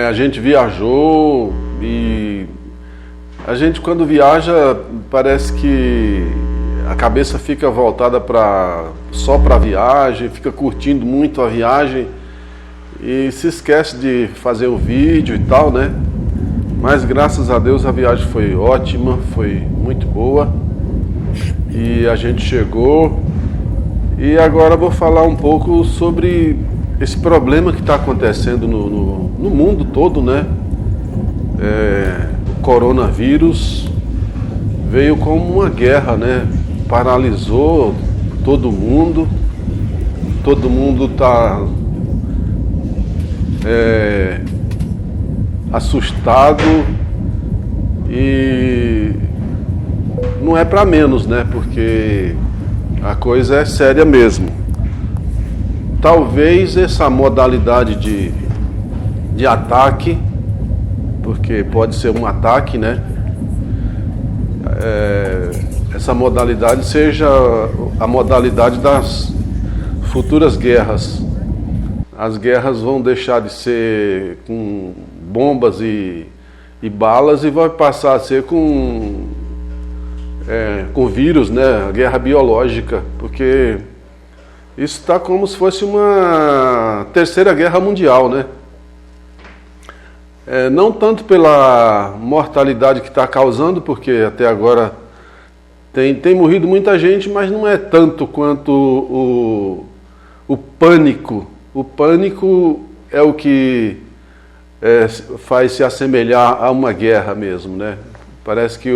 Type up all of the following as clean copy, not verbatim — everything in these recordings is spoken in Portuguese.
A gente viajou e a gente, quando viaja, parece que a cabeça fica voltada só para a viagem, fica curtindo muito a viagem e se esquece de fazer o vídeo e tal, né? Mas graças a Deus a viagem foi ótima, foi muito boa e a gente chegou. E agora vou falar um pouco sobre esse problema que está acontecendo no mundo todo, né? O coronavírus veio como uma guerra, né? Paralisou todo mundo está assustado e não é para menos, né? Porque a coisa é séria mesmo. Talvez essa modalidade de ataque, porque pode ser um ataque, né? Essa modalidade seja a modalidade das futuras guerras. As guerras vão deixar de ser com bombas e balas e vai passar a ser com vírus, né? A guerra biológica, porque isso está como se fosse uma terceira guerra mundial, né? Não tanto pela mortalidade que está causando, porque até agora tem morrido muita gente, mas não é tanto quanto o pânico. O pânico é o que faz se assemelhar a uma guerra mesmo, né? Parece que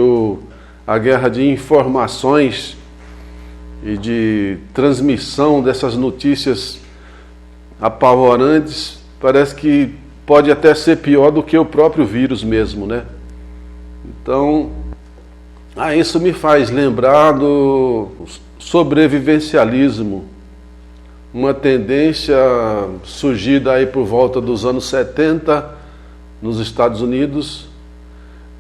a guerra de informações e de transmissão dessas notícias apavorantes parece que pode até ser pior do que o próprio vírus mesmo, né? Então, isso me faz lembrar do sobrevivencialismo, uma tendência surgida aí por volta dos anos 70 nos Estados Unidos,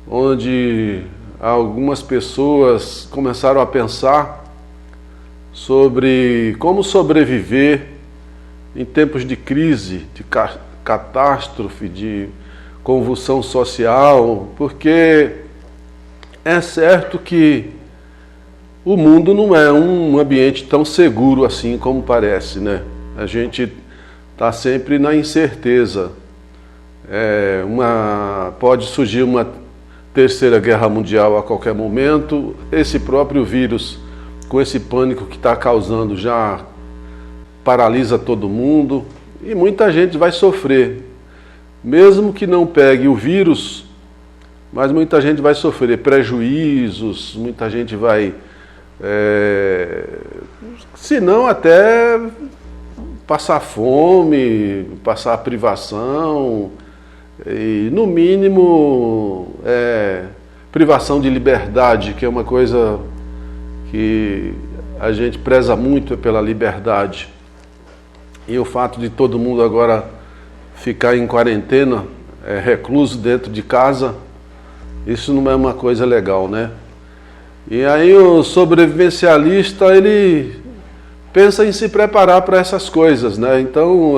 onde algumas pessoas começaram a pensar sobre como sobreviver em tempos de crise, de catástrofe, de convulsão social, porque é certo que o mundo não é um ambiente tão seguro assim como parece, né? A gente está sempre na incerteza. Pode surgir uma terceira guerra mundial a qualquer momento. Esse próprio vírus, com esse pânico que está causando, já paralisa todo mundo e muita gente vai sofrer. Mesmo que não pegue o vírus, mas muita gente vai sofrer prejuízos, muita gente vai, se não até passar fome, passar privação, e no mínimo privação de liberdade, que é uma coisa que a gente preza muito pela liberdade. E o fato de todo mundo agora ficar em quarentena, recluso dentro de casa, isso não é uma coisa legal, né? E aí o sobrevivencialista, ele pensa em se preparar para essas coisas, né? Então,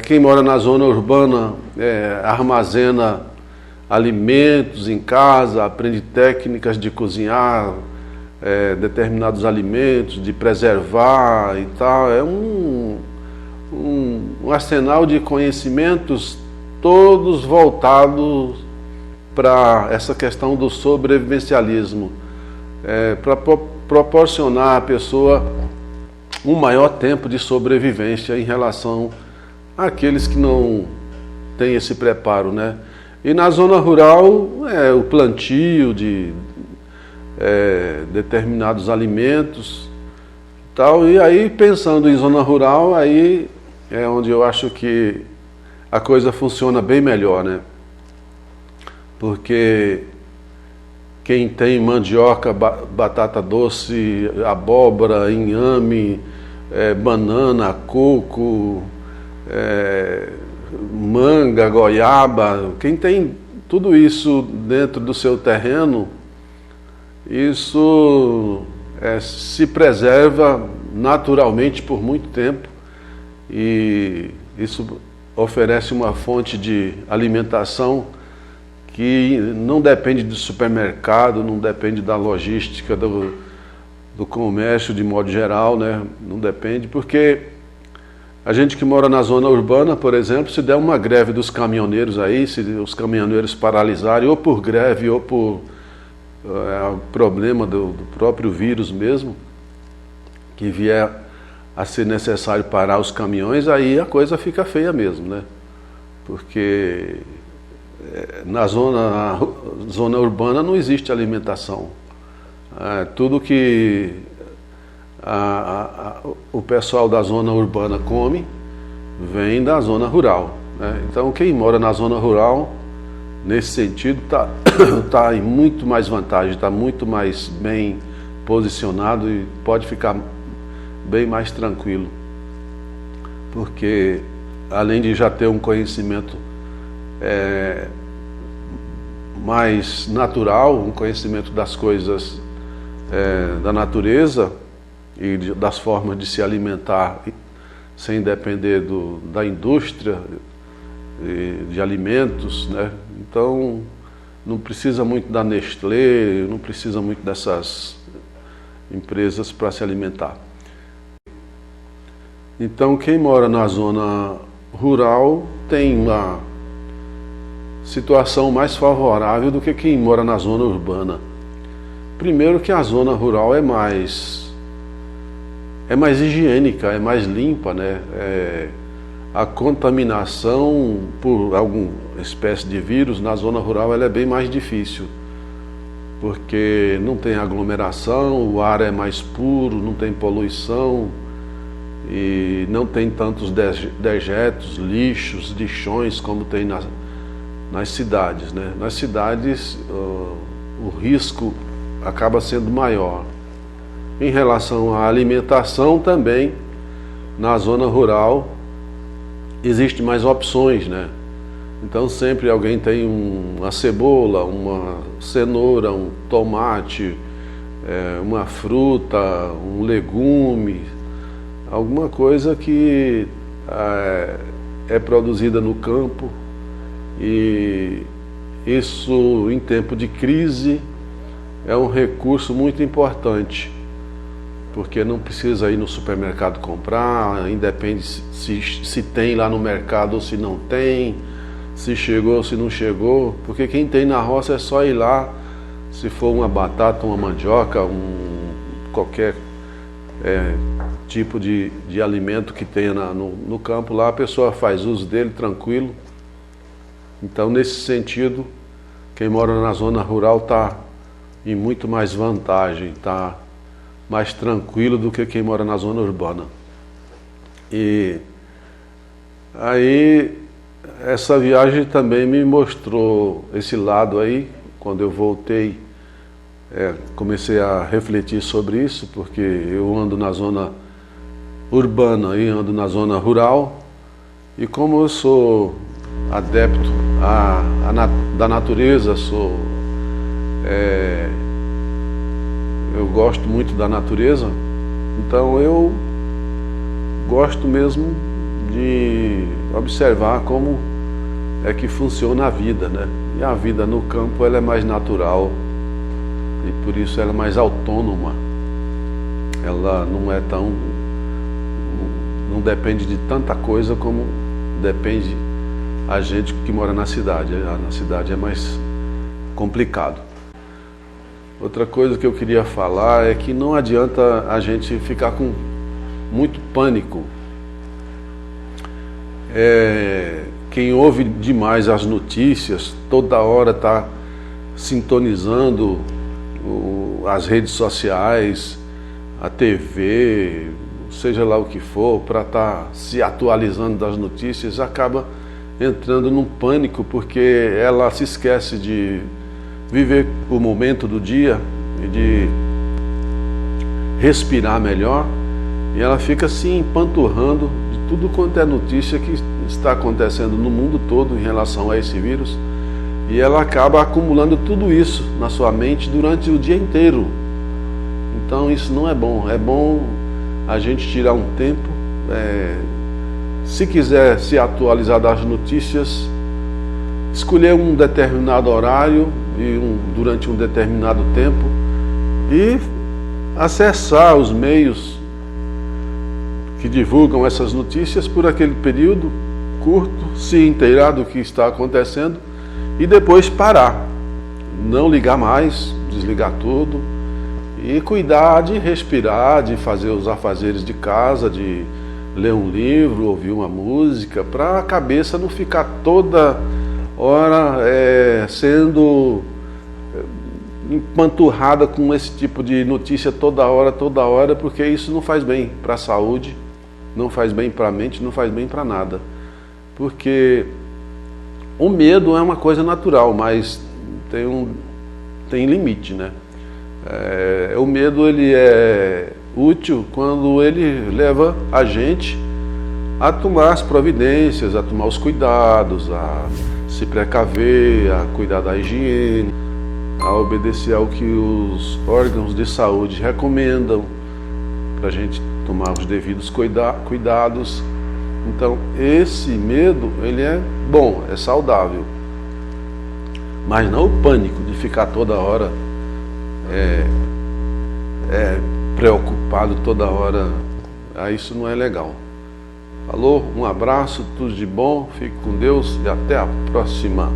quem mora na zona urbana armazena alimentos em casa, aprende técnicas de cozinhar determinados alimentos, de preservar e tal. É um arsenal de conhecimentos todos voltados para essa questão do sobrevivencialismo, para proporcionar à pessoa um maior tempo de sobrevivência em relação àqueles que não têm esse preparo, né? E na zona rural, o plantio de determinados alimentos e tal. E aí, pensando em zona rural, aí é onde eu acho que a coisa funciona bem melhor, né? Porque quem tem mandioca, batata doce, abóbora, inhame, banana, coco, manga, goiaba, quem tem tudo isso dentro do seu terreno, isso se preserva naturalmente por muito tempo e isso oferece uma fonte de alimentação que não depende do supermercado, não depende da logística, do comércio de modo geral, né? Não depende, porque a gente que mora na zona urbana, por exemplo, se der uma greve dos caminhoneiros aí, se os caminhoneiros paralisarem, ou por greve, ou por problema do próprio vírus mesmo, que vier a ser necessário parar os caminhões, aí a coisa fica feia mesmo, né? Porque na zona urbana não existe alimentação. Tudo que o pessoal da zona urbana come vem da zona rural, né? Então quem mora na zona rural, nesse sentido, tá em muito mais vantagem, está muito mais bem posicionado e pode ficar bem mais tranquilo, porque além de já ter um conhecimento mais natural, um conhecimento das coisas da natureza e das formas de se alimentar sem depender da indústria de alimentos, né? Então não precisa muito da Nestlé, não precisa muito dessas empresas para se alimentar. Então quem mora na zona rural tem uma situação mais favorável do que quem mora na zona urbana. Primeiro que a zona rural é mais higiênica, é mais limpa, né? A contaminação por alguma espécie de vírus na zona rural ela é bem mais difícil, porque não tem aglomeração, o ar é mais puro, não tem poluição e não tem tantos dejetos, lixos, lixões como tem nas cidades, né? Nas cidades o risco acaba sendo maior. Em relação à alimentação também, na zona rural existe mais opções, né? Então sempre alguém tem uma cebola, uma cenoura, um tomate, uma fruta, um legume, alguma coisa que é produzida no campo, e isso em tempo de crise é um recurso muito importante, porque não precisa ir no supermercado comprar, independe se tem lá no mercado ou se não tem, se chegou ou se não chegou, porque quem tem na roça é só ir lá, se for uma batata, uma mandioca, qualquer tipo de alimento que tenha no campo lá, a pessoa faz uso dele tranquilo. Então nesse sentido, quem mora na zona rural está em muito mais vantagem, está mais tranquilo do que quem mora na zona urbana. E aí essa viagem também me mostrou esse lado aí. Quando eu voltei, comecei a refletir sobre isso, porque eu ando na zona urbana e ando na zona rural, e como eu sou adepto da natureza, eu gosto muito da natureza, então eu gosto mesmo de observar como é que funciona a vida, né? E a vida no campo ela é mais natural e por isso ela é mais autônoma. Ela não depende de tanta coisa como depende a gente que mora na cidade. Na cidade é mais complicado. Outra coisa que eu queria falar é que não adianta a gente ficar com muito pânico. Quem ouve demais as notícias, toda hora está sintonizando as redes sociais, a TV, seja lá o que for, para estar se atualizando das notícias, acaba entrando num pânico, porque ela se esquece de viver o momento do dia e de respirar melhor, e ela fica se empanturrando de tudo quanto é notícia que está acontecendo no mundo todo em relação a esse vírus, e ela acaba acumulando tudo isso na sua mente durante o dia inteiro. Então isso não é bom. É bom a gente tirar um tempo, se quiser se atualizar das notícias, escolher um determinado horário e durante um determinado tempo e acessar os meios que divulgam essas notícias por aquele período curto, se inteirar do que está acontecendo e depois parar. Não ligar mais, desligar tudo e cuidar de respirar, de fazer os afazeres de casa, de ler um livro, ouvir uma música, para a cabeça não ficar toda hora sendo empanturrada com esse tipo de notícia toda hora, porque isso não faz bem para a saúde, não faz bem para a mente, não faz bem para nada. Porque o medo é uma coisa natural, mas tem limite, né? O medo ele é útil quando ele leva a gente a tomar as providências, a tomar os cuidados, a se precaver, a cuidar da higiene, a obedecer ao que os órgãos de saúde recomendam para a gente tomar os devidos cuidados. Então, esse medo, ele é bom, é saudável, mas não o pânico de ficar toda hora preocupado toda hora. Isso não é legal. Alô, um abraço, tudo de bom, fique com Deus e até a próxima.